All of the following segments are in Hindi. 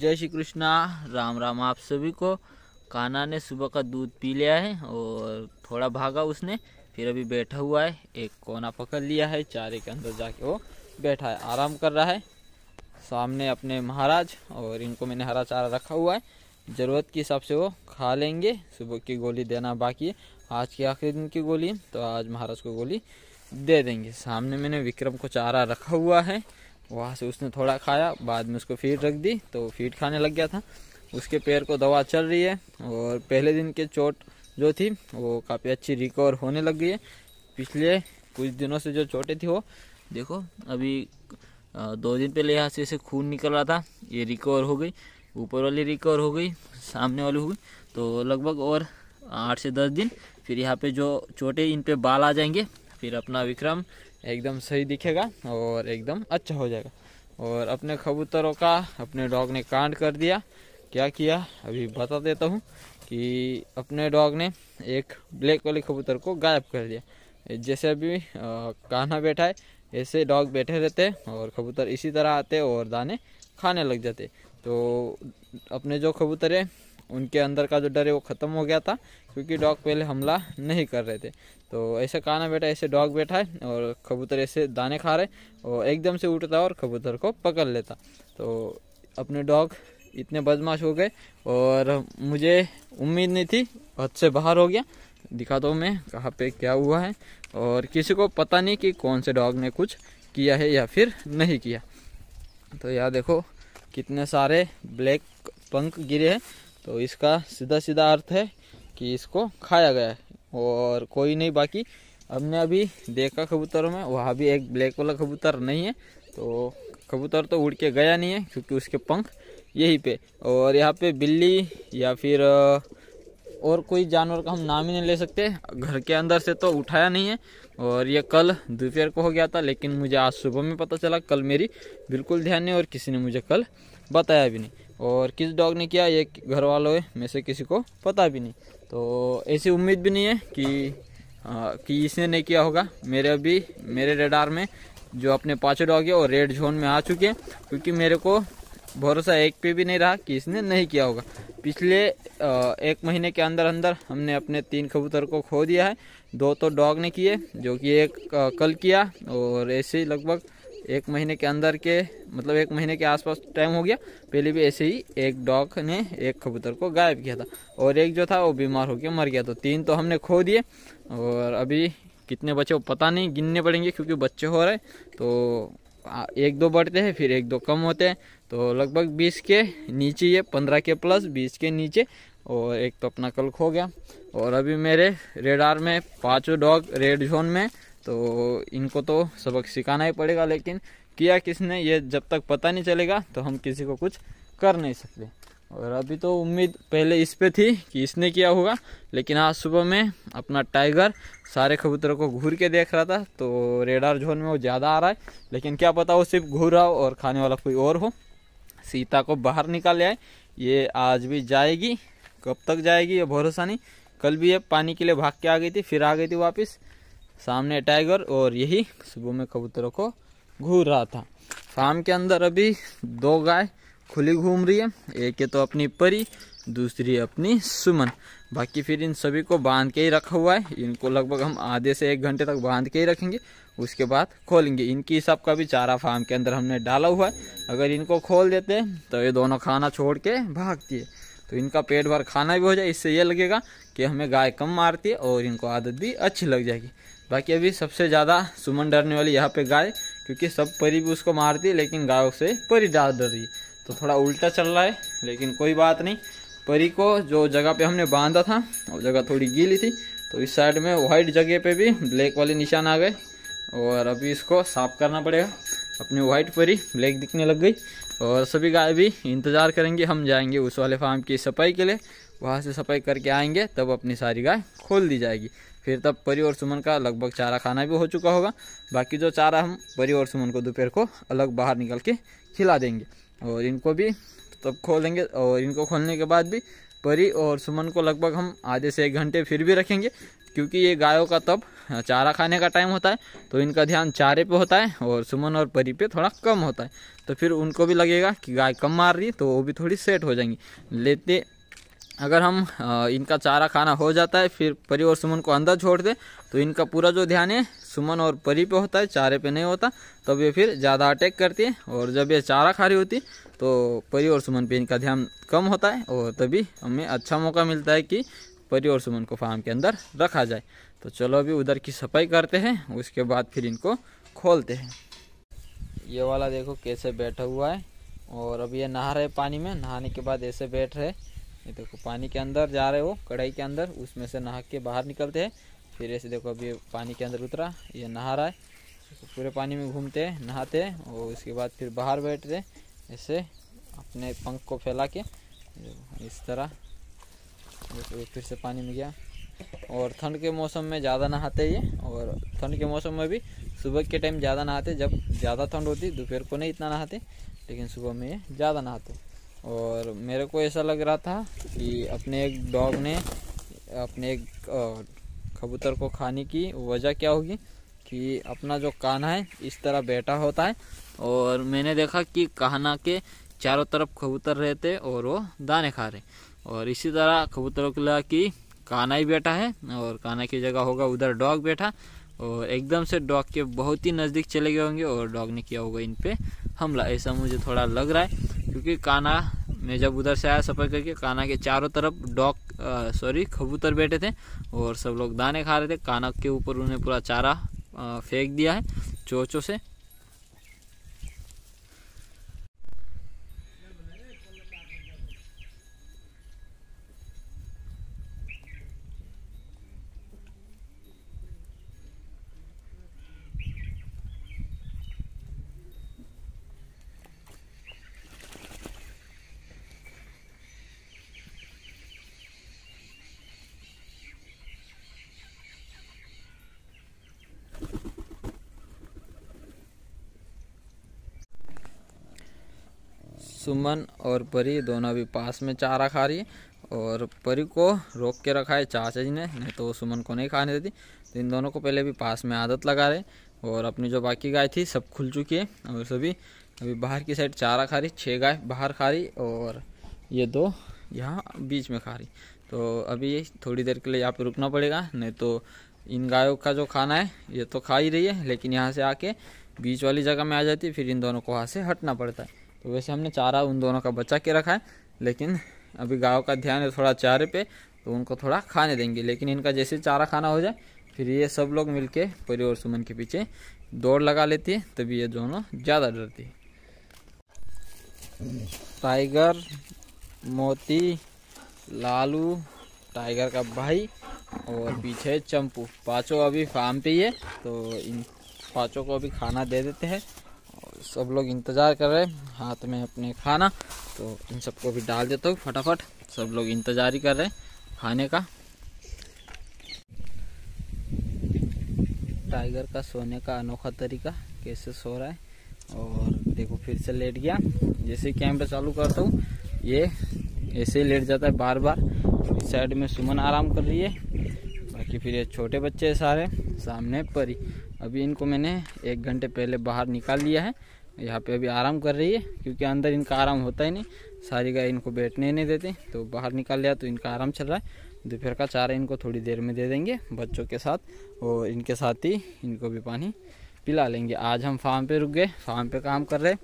जय श्री कृष्णा, राम राम आप सभी को। कान्हा ने सुबह का दूध पी लिया है और थोड़ा भागा उसने, फिर अभी बैठा हुआ है। एक कोना पकड़ लिया है, चारे के अंदर जाके वो बैठा है, आराम कर रहा है। सामने अपने महाराज, और इनको मैंने हरा चारा रखा हुआ है, ज़रूरत के हिसाब से वो खा लेंगे। सुबह की गोली देना बाकी है, आज की आखिरी दिन की गोली, तो आज महाराज को गोली दे देंगे। सामने मैंने विक्रम को चारा रखा हुआ है, वहाँ से उसने थोड़ा खाया, बाद में उसको फीड रख दी तो फीड खाने लग गया था। उसके पैर को दवा चल रही है और पहले दिन के चोट जो थी वो काफ़ी अच्छी रिकवर होने लग गई है। पिछले कुछ दिनों से जो चोटें थी वो देखो, अभी 2 दिन पहले यहाँ से खून निकल रहा था, ये रिकवर हो गई। ऊपर वाली रिकवर हो गई, सामने वाली हो गई, तो लगभग और 8 से 10 दिन फिर यहाँ पे जो चोटें, इन पे बाल आ जाएंगे, फिर अपना विक्रम एकदम सही दिखेगा और एकदम अच्छा हो जाएगा। और अपने कबूतरों का अपने डॉग ने कांड कर दिया। क्या किया अभी बता देता हूँ कि अपने डॉग ने एक ब्लैक वाले कबूतर को गायब कर दिया। जैसे अभी कान्हा बैठा है, ऐसे डॉग बैठे रहते और कबूतर इसी तरह आते और दाने खाने लग जाते। तो अपने जो कबूतर है उनके अंदर का जो डर है वो ख़त्म हो गया था, क्योंकि डॉग पहले हमला नहीं कर रहे थे। तो ऐसे कान्हा बैठा, ऐसे डॉग बैठा है और कबूतर ऐसे दाने खा रहे, और एकदम से उठता और कबूतर को पकड़ लेता। तो अपने डॉग इतने बदमाश हो गए और मुझे उम्मीद नहीं थी, हद से बाहर हो गया। दिखाता हूँ मैं कहाँ पे क्या हुआ है, और किसी को पता नहीं कि कौन से डॉग ने कुछ किया है या फिर नहीं किया। तो यहाँ देखो कितने सारे ब्लैक पंख गिरे हैं, तो इसका सीधा सीधा अर्थ है कि इसको खाया गया है और कोई नहीं बाकी। हमने अभी देखा कबूतरों में, वहाँ भी एक ब्लैक वाला कबूतर नहीं है, तो कबूतर तो उड़ के गया नहीं है क्योंकि उसके पंख यहीं पे। और यहाँ पे बिल्ली या फिर और कोई जानवर का हम नाम ही नहीं ले सकते, घर के अंदर से तो उठाया नहीं है। और ये कल दोपहर को हो गया था, लेकिन मुझे आज सुबह में पता चला। कल मेरी बिल्कुल ध्यान नहीं और किसी ने मुझे कल बताया भी नहीं, और किस डॉग ने किया ये घर वालों में से किसी को पता भी नहीं। तो ऐसी उम्मीद भी नहीं है कि इसने नहीं किया होगा। मेरे रेडार में जो अपने 5 डॉग है और रेड जोन में आ चुके हैं, क्योंकि मेरे को भरोसा एक पे भी नहीं रहा कि इसने नहीं किया होगा। पिछले 1 महीने के अंदर अंदर हमने अपने 3 कबूतर को खो दिया है। 2 तो डॉग ने किए, जो कि एक कल किया, और ऐसे ही लगभग 1 महीने के अंदर के, मतलब 1 महीने के आसपास टाइम हो गया। पहले भी ऐसे ही एक डॉग ने एक कबूतर को गायब किया था, और एक जो था वो बीमार होकर मर गया। तो 3 तो हमने खो दिए, और अभी कितने बचे वो पता नहीं, गिनने पड़ेंगे क्योंकि बच्चे हो रहे। तो 1-2 बढ़ते हैं, फिर 1-2 कम होते हैं, तो लगभग 20 के नीचे, ये 15 के प्लस 20 के नीचे, और एक तो अपना कल खो गया। और अभी मेरे रेडार में 5 डॉग रेड जोन में, तो इनको तो सबक सिखाना ही पड़ेगा। लेकिन किया किसने ये जब तक पता नहीं चलेगा तो हम किसी को कुछ कर नहीं सकते। और अभी तो उम्मीद पहले इस पे थी कि इसने किया होगा, लेकिन आज सुबह में अपना टाइगर सारे कबूतरों को घूर के देख रहा था, तो रेडार जोन में वो ज़्यादा आ रहा है। लेकिन क्या पता वो सिर्फ घूर रहा हो और खाने वाला कोई और हो। सीता को बाहर निकाल आए, ये आज भी जाएगी, कब तक जाएगी ये भरोसा नहीं। कल भी ये पानी के लिए भाग के आ गई थी, फिर आ गई थी वापस। सामने टाइगर, और यही सुबह में कबूतरों को घूर रहा था। फार्म के अंदर अभी 2 गाय खुली घूम रही है, एक है तो अपनी परी, दूसरी अपनी सुमन। बाकी फिर इन सभी को बांध के ही रखा हुआ है। इनको लगभग हम आधे से 1 घंटे तक बांध के ही रखेंगे, उसके बाद खोलेंगे। इनकी सब का भी चारा फार्म के अंदर हमने डाला हुआ है। अगर इनको खोल देते हैं तो ये दोनों खाना छोड़ के भागती है, तो इनका पेट भर खाना भी हो जाए। इससे ये लगेगा कि हमें गाय कम मारती है और इनको आदत भी अच्छी लग जाएगी। बाकी अभी सबसे ज़्यादा सुमन डरने वाली यहाँ पे गाय, क्योंकि सब परी भी उसको मारती है, लेकिन गायों से परी ज़्यादा डर रही है। तो थोड़ा उल्टा चल रहा है, लेकिन कोई बात नहीं। परी को जो जगह पे हमने बांधा था वो जगह थोड़ी गीली थी, तो इस साइड में वाइट जगह पे भी ब्लैक वाले निशान आ गए, और अभी इसको साफ करना पड़ेगा। अपनी वाइट परी ब्लैक दिखने लग गई, और सभी गाय भी इंतज़ार करेंगे। हम जाएंगे उस वाले फार्म की सफाई के लिए, वहाँ से सफाई करके आएंगे, तब अपनी सारी गाय खोल दी जाएगी। फिर तब परी और सुमन का लगभग चारा खाना भी हो चुका होगा। बाकी जो चारा हम परी और सुमन को दोपहर को अलग बाहर निकल के खिला देंगे, और इनको भी तब खोलेंगे। और इनको खोलने के बाद भी परी और सुमन को लगभग हम आधे से 1 घंटे फिर भी रखेंगे, क्योंकि ये गायों का तब चारा खाने का टाइम होता है, तो इनका ध्यान चारे पे होता है और सुमन और परी पे थोड़ा कम होता है। तो फिर उनको भी लगेगा कि गाय कम मार रही है, तो वो भी थोड़ी सेट हो जाएंगी। लेते अगर हम इनका चारा खाना हो जाता है, फिर परी और सुमन को अंदर छोड़ दे, तो इनका पूरा जो ध्यान है सुमन और परी पे होता है, चारे पे नहीं होता। तब ये फिर ज़्यादा अटैक करती है, और जब ये चारा खा रही होती तो परी और सुमन पे इनका ध्यान कम होता है, और तभी हमें अच्छा मौका मिलता है कि परी और सुमन को फार्म के अंदर रखा जाए। तो चलो अभी उधर की सफाई करते हैं, उसके बाद फिर इनको खोलते हैं। ये वाला देखो कैसे बैठा हुआ है, और अभी ये नहा रहे पानी में। नहाने के बाद ऐसे बैठ रहे, ये देखो पानी के अंदर जा रहे हो, कढ़ाई के अंदर, उसमें से नहा के बाहर निकलते हैं। फिर ऐसे देखो अभी पानी के अंदर उतरा, ये नहा रहा है, तो पूरे पानी में घूमते हैं, नहाते हैं, और उसके बाद फिर बाहर बैठते ऐसे अपने पंख को फैला के इस तरह। फिर से पानी में गया, और ठंड के मौसम में ज़्यादा नहाते ये, और ठंड के मौसम में भी सुबह के टाइम ज़्यादा नहाते, जब ज़्यादा ठंड होती। दोपहर को नहीं इतना नहाते, लेकिन सुबह में ये ज़्यादा नहाते। और मेरे को ऐसा लग रहा था कि अपने एक डॉग ने अपने एक कबूतर को खाने की वजह क्या होगी कि अपना जो कान्हा है इस तरह बैठा होता है, और मैंने देखा कि कान्हा के चारों तरफ कबूतर रहते और वो दाने खा रहे, और इसी तरह कबूतरों को लगा कि कान्हा ही बैठा है, और कान्हा की जगह होगा उधर डॉग बैठा, और एकदम से डॉग के बहुत ही नज़दीक चले गए होंगे और डॉग ने किया होगा इन पे हमला। ऐसा मुझे थोड़ा लग रहा है, क्योंकि कान्हा मैं जब उधर से आया सफर करके, कान्हा के चारों तरफ कबूतर बैठे थे और सब लोग दाने खा रहे थे। कान्हा के ऊपर उन्हें पूरा चारा फेंक दिया है चोंचों से। सुमन और परी दोनों अभी पास में चारा खा रही है, और परी को रोक के रखा है चाचा जी ने, नहीं तो सुमन को नहीं खाने देती। तो इन दोनों को पहले भी पास में आदत लगा रहे, और अपनी जो बाकी गाय थी सब खुल चुकी है, और सभी अभी बाहर की साइड चारा खा रही। 6 गाय बाहर खा रही, और ये 2 यहाँ बीच में खा रही। तो अभी थोड़ी देर के लिए यहाँ पे रुकना पड़ेगा, नहीं तो इन गायों का जो खाना है ये तो खा ही रही है, लेकिन यहाँ से आके बीच वाली जगह में आ जाती है, फिर इन दोनों को वहाँ से हटना पड़ता है। तो वैसे हमने चारा उन दोनों का बचा के रखा है, लेकिन अभी गायों का ध्यान है थोड़ा चारे पे, तो उनको थोड़ा खाने देंगे। लेकिन इनका जैसे चारा खाना हो जाए, फिर ये सब लोग मिलके परी और सुमन के पीछे दौड़ लगा लेती है, तभी ये दोनों ज़्यादा डरती है। टाइगर, मोती, लालू, टाइगर का भाई, और पीछे चंपू, पाँचों अभी फार्म पे ही है। तो इन पाँचों को अभी खाना दे देते हैं, और सब लोग इंतज़ार कर रहे हैं हाथ में अपने खाना। तो इन सबको भी डाल देता हूँ फटाफट, सब लोग इंतज़ार ही कर रहे हैं खाने का। टाइगर का सोने का अनोखा तरीका, कैसे सो रहा है, और देखो फिर से लेट गया। जैसे ही कैमरा चालू करता हूँ ये ऐसे ही लेट जाता है बार बार। इस साइड में सुमन आराम कर रही है, बाकी फिर ये छोटे बच्चे सारे, सामने परी। अभी इनको मैंने 1 घंटे पहले बाहर निकाल लिया है, यहाँ पे अभी आराम कर रही है, क्योंकि अंदर इनका आराम होता ही नहीं, सारी गाय इनको बैठने नहीं देते। तो बाहर निकाल लिया तो इनका आराम चल रहा है। दोपहर का चारा इनको थोड़ी देर में दे देंगे बच्चों के साथ, और इनके साथ ही इनको भी पानी पिला लेंगे। आज हम फार्म पे रुक गए, फार्म पे काम कर रहे।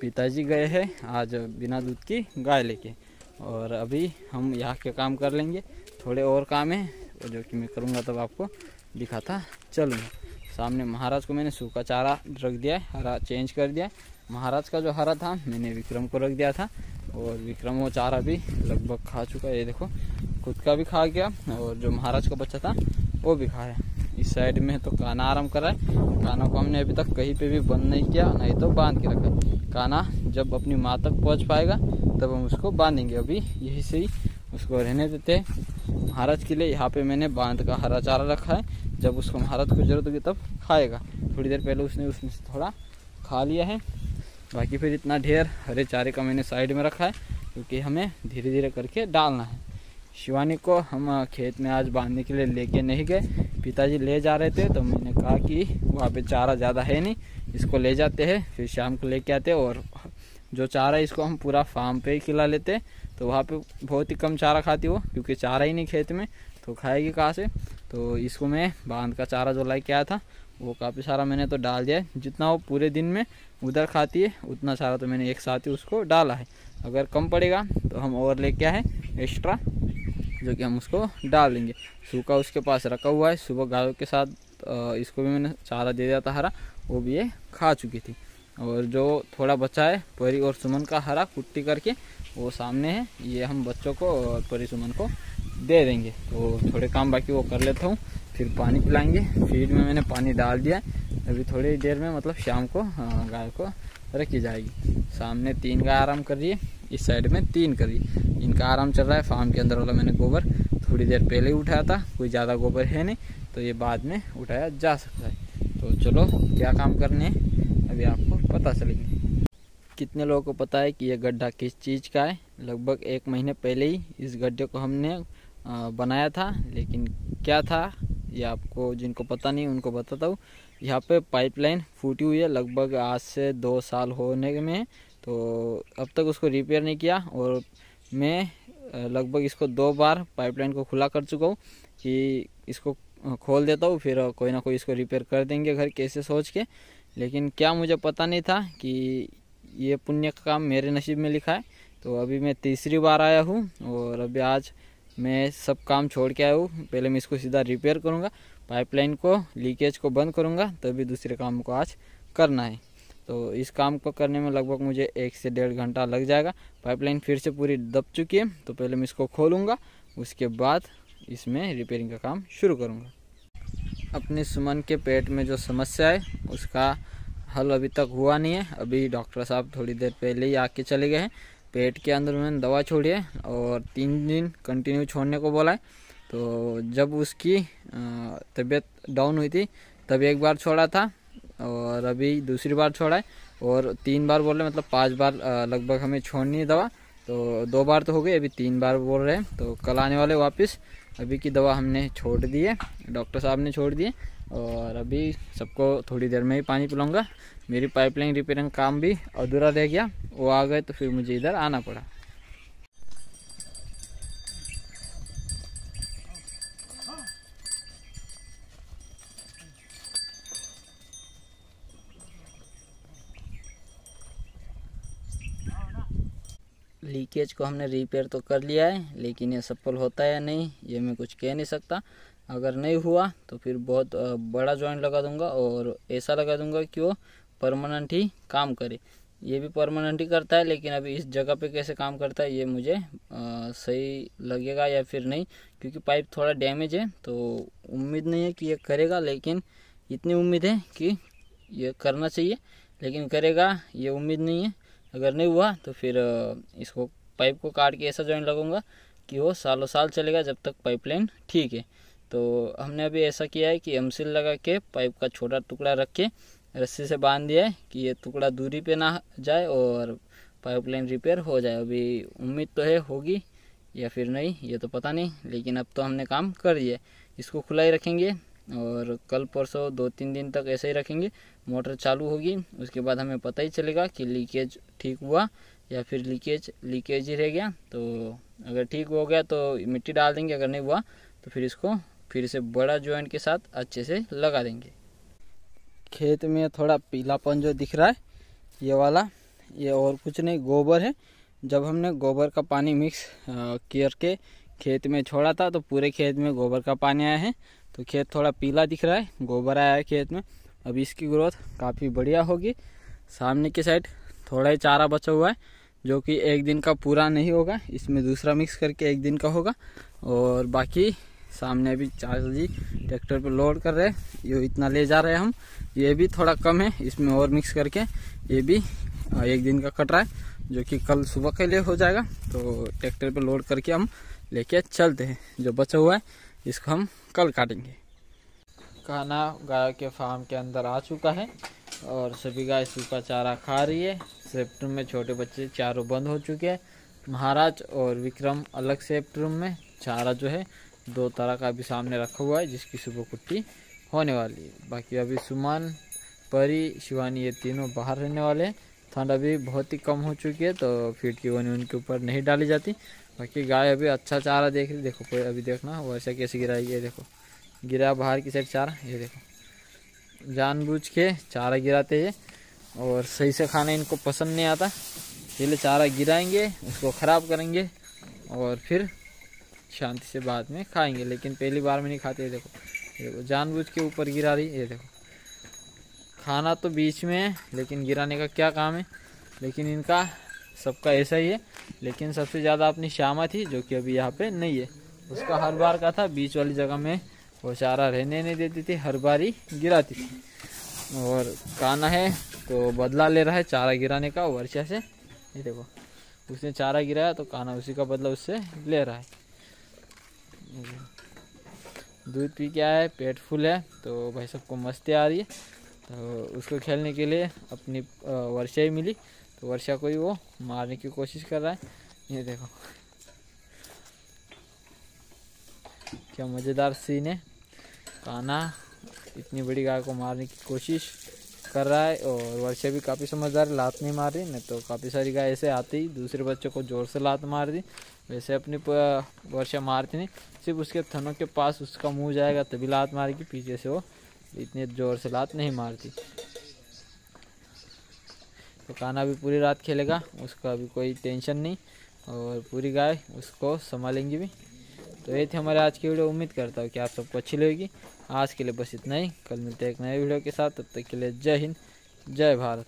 पिताजी गए हैं आज बिना दूध की गाय लेके, और अभी हम यहाँ के काम कर लेंगे। थोड़े और काम है जो कि मैं करूँगा तब आपको दिखाता चलूँगा। सामने महाराज को मैंने सूखा चारा रख दिया है, हरा चेंज कर दिया है। महाराज का जो हरा था मैंने विक्रम को रख दिया था, और विक्रम वो चारा भी लगभग खा चुका है। ये देखो खुद का भी खा गया, और जो महाराज का बच्चा था वो भी खाया। इस साइड में तो कान्हा आराम कर रहा है। कान्हा को हमने अभी तक कहीं पे भी बंद नहीं किया, नहीं तो बांध के रखा है। कान्हा जब अपनी माँ तक पहुँच पाएगा तब हम उसको बांधेंगे, अभी यही से ही उसको रहने देते हैं। महाराज के लिए यहाँ पे मैंने बांध का हरा चारा रखा है, जब उसको महाराज को जरूरत होगी तब खाएगा। थोड़ी देर पहले उसने उसमें से थोड़ा खा लिया है। बाकी फिर इतना ढेर हरे चारे का मैंने साइड में रखा है, क्योंकि हमें धीरे धीरे करके डालना है। शिवानी को हम खेत में आज बांधने के लिए लेके नहीं गए, पिताजी ले जा रहे थे, तो मैंने कहा कि वहाँ पे चारा ज़्यादा है नहीं, इसको ले जाते हैं, फिर शाम को लेके आते हैं और जो चारा इसको हम पूरा फार्म पे ही खिला लेते हैं। तो वहाँ पे बहुत ही कम चारा खाती वो, क्योंकि चारा ही नहीं खेत में, तो खाएगी कहाँ से। तो इसको मैं बांध का चारा जो लाई के आया था वो काफ़ी सारा मैंने तो डाल दिया है। जितना वो पूरे दिन में उधर खाती है उतना सारा तो मैंने एक साथ ही उसको डाला है। अगर कम पड़ेगा तो हम और लेके आए एक्स्ट्रा, जो कि हम उसको डाल देंगे। सूखा उसके पास रखा हुआ है, सुबह गायों के साथ इसको भी मैंने चारा दे दिया था हरा, वो भी ये खा चुकी थी। और जो थोड़ा बचा है परी और सुमन का हरा कुट्टी करके वो सामने है, ये हम बच्चों को और परी सुमन को दे देंगे। तो थोड़े काम बाकी वो कर लेता हूँ, फिर पानी पिलाएंगे। फीड में मैंने पानी डाल दिया है, अभी थोड़ी देर में मतलब शाम को गाय को रखी जाएगी। सामने 3 गाय आराम कर रही है, इस साइड में 3 कर रही है, इनका आराम चल रहा है। फार्म के अंदर वाला मैंने गोबर थोड़ी देर पहले ही उठाया था, कोई ज़्यादा गोबर है नहीं, तो ये बाद में उठाया जा सकता है। तो चलो क्या काम करने हैं अभी आपको पता चलेंगे। कितने लोगों को पता है कि ये गड्ढा किस चीज़ का है? लगभग 1 महीने पहले ही इस गड्ढे को हमने बनाया था, लेकिन क्या था ये आपको जिनको पता नहीं उनको बताता हूँ। यहाँ पे पाइपलाइन फूटी हुई है, लगभग आज से 2 साल होने में, तो अब तक उसको रिपेयर नहीं किया। और मैं लगभग इसको 2 बार पाइपलाइन को खुला कर चुका हूँ कि इसको खोल देता हूँ, फिर कोई ना कोई इसको रिपेयर कर देंगे घर कैसे सोच के। लेकिन क्या मुझे पता नहीं था कि ये पुण्य का काम मेरे नसीब में लिखा है। तो अभी मैं तीसरी बार आया हूँ और अभी आज मैं सब काम छोड़ के आया हूँ। पहले मैं इसको सीधा रिपेयर करूँगा, पाइपलाइन को लीकेज को बंद करूँगा, तभी दूसरे काम को आज करना है। तो इस काम को करने में लगभग मुझे 1 से 1.5 घंटा लग जाएगा। पाइपलाइन फिर से पूरी दब चुकी है, तो पहले मैं इसको खोलूँगा, उसके बाद इसमें रिपेयरिंग का काम शुरू करूँगा। अपने सुमन के पेट में जो समस्या है उसका हल अभी तक हुआ नहीं है। अभी डॉक्टर साहब थोड़ी देर पहले ही आके चले गए हैं। पेट के अंदर उन्होंने दवा छोड़ी है और 3 दिन कंटिन्यू छोड़ने को बोला है। तो जब उसकी तबीयत डाउन हुई थी तब 1 बार छोड़ा था और अभी दूसरी बार छोड़ा है, और 3 बार बोल रहे, मतलब 5 बार लगभग हमें छोड़नी है दवा। तो 2 बार तो हो गई, अभी 3 बार बोल रहे हैं। तो कल आने वाले वापस। अभी की दवा हमने छोड़ दी है, डॉक्टर साहब ने छोड़ दी है, और अभी सबको थोड़ी देर में ही पानी पिलाऊंगा। मेरी पाइपलाइन रिपेयरिंग काम भी अधूरा रह गया, वो आ गए तो फिर मुझे इधर आना पड़ा। लीकेज को हमने रिपेयर तो कर लिया है, लेकिन ये सफल होता है या नहीं ये मैं कुछ कह नहीं सकता। अगर नहीं हुआ तो फिर बहुत बड़ा जॉइंट लगा दूंगा और ऐसा लगा दूंगा कि वो परमानेंट ही काम करे। ये भी परमानेंट ही करता है, लेकिन अभी इस जगह पे कैसे काम करता है ये मुझे सही लगेगा या फिर नहीं, क्योंकि पाइप थोड़ा डैमेज है। तो उम्मीद नहीं है कि ये करेगा, लेकिन इतनी उम्मीद है कि ये करना चाहिए, लेकिन करेगा ये उम्मीद नहीं है। अगर नहीं हुआ तो फिर इसको पाइप को काट के ऐसा जॉइंट लगाऊंगा कि वो सालों साल चलेगा जब तक पाइपलाइन ठीक है। तो हमने अभी ऐसा किया है कि एमसील लगा के पाइप का छोटा टुकड़ा रख के रस्सी से बांध दिया है कि ये टुकड़ा दूरी पे ना जाए और पाइपलाइन रिपेयर हो जाए। अभी उम्मीद तो है होगी या फिर नहीं ये तो पता नहीं, लेकिन अब तो हमने काम कर दिया है। इसको खुला ही रखेंगे और कल परसों 2-3 दिन तक ऐसे ही रखेंगे। मोटर चालू होगी, उसके बाद हमें पता ही चलेगा कि लीकेज ठीक हुआ या फिर लीकेज ही रह गया। तो अगर ठीक हो गया तो मिट्टी डाल देंगे, अगर नहीं हुआ तो फिर इसको फिर से बड़ा जॉइंट के साथ अच्छे से लगा देंगे। खेत में थोड़ा पीलापन जो दिख रहा है ये वाला, ये और कुछ नहीं गोबर है। जब हमने गोबर का पानी मिक्स करके खेत में छोड़ा था तो पूरे खेत में गोबर का पानी आया है, तो खेत थोड़ा पीला दिख रहा है, गोबर आया है खेत में। अभी इसकी ग्रोथ काफ़ी बढ़िया होगी। सामने की साइड थोड़ा ही चारा बचा हुआ है जो कि 1 दिन का पूरा नहीं होगा, इसमें दूसरा मिक्स करके 1 दिन का होगा। और बाकी सामने अभी चाचा जी ट्रैक्टर पे लोड कर रहे हैं, ये इतना ले जा रहे हैं हम, ये भी थोड़ा कम है, इसमें और मिक्स करके ये भी 1 दिन का कट रहा है जो कि कल सुबह के लिए हो जाएगा। तो ट्रैक्टर पे लोड करके हम लेके चलते हैं। जो बचा हुआ है इसको हम कल काटेंगे। खाना गाय के फार्म के अंदर आ चुका है और सभी गाय सूखा चारा खा रही है। सेफ्ट रूम में छोटे बच्चे चारों बंद हो चुके हैं। महाराज और विक्रम अलग सेफ्ट रूम में, चारा जो है 2 तरह का अभी सामने रखा हुआ है, जिसकी सुबह कुट्टी होने वाली है। बाकी अभी सुमान, परी, शिवानी ये तीनों बाहर रहने वाले हैं। ठंड अभी बहुत ही कम हो चुकी है, तो फीड की गोनी उनके ऊपर नहीं डाली जाती। बाकी गाय अभी अच्छा चारा देख रही, देखो कोई अभी देखना वैसा कैसे गिराई, ये देखो गिरा बाहर की साइड चारा, ये देखो जानबूझ के चारा गिराते हैं और सही से खाना इनको पसंद नहीं आता। पहले चारा गिराएंगे, उसको ख़राब करेंगे और फिर शांति से बाद में खाएंगे, लेकिन पहली बार में नहीं खाते। ये देखो जानबूझ के ऊपर गिरा रही, ये देखो खाना तो बीच में है लेकिन गिराने का क्या काम है। लेकिन इनका सबका ऐसा ही है। लेकिन सबसे ज़्यादा अपनी श्यामा थी जो कि अभी यहाँ पे नहीं है, उसका हर बार का था बीच वाली जगह में वो चारा रहने नहीं देती थी, हर बार ही गिराती थी। और काना है तो बदला ले रहा है चारा गिराने का वर्षा से। ये देखो उसने चारा गिराया तो काना उसी का बदला उससे ले रहा है। दूध पी के आया है, पेट फुल है, तो भाई सबको मस्ती आ रही है। तो उसको खेलने के लिए अपनी वर्षा ही मिली, तो वर्षा को ही वो मारने की कोशिश कर रहा है। ये देखो क्या मज़ेदार सीन है। काना इतनी बड़ी गाय को मारने की कोशिश कर रहा है और वर्षा भी काफ़ी समझदार, लात नहीं मार रही, नहीं तो काफ़ी सारी गाय ऐसे आती ही दूसरे बच्चों को ज़ोर से लात मार दी। वैसे अपनी वर्षा मारती नहीं, सिर्फ उसके थनों के पास उसका मुंह जाएगा तभी लात मारेगी, पीछे से वो इतने ज़ोर से लात नहीं मारती। तो काना भी पूरी रात खेलेगा, उसका अभी कोई टेंशन नहीं और पूरी गाय उसको संभालेंगी भी। तो ये थी हमारे आज की वीडियो, उम्मीद करता हूँ कि आप सबको अच्छी लगेगी। आज के लिए बस इतना ही, कल मिलते हैं एक नए वीडियो के साथ, तब तक के लिए जय हिंद जय भारत।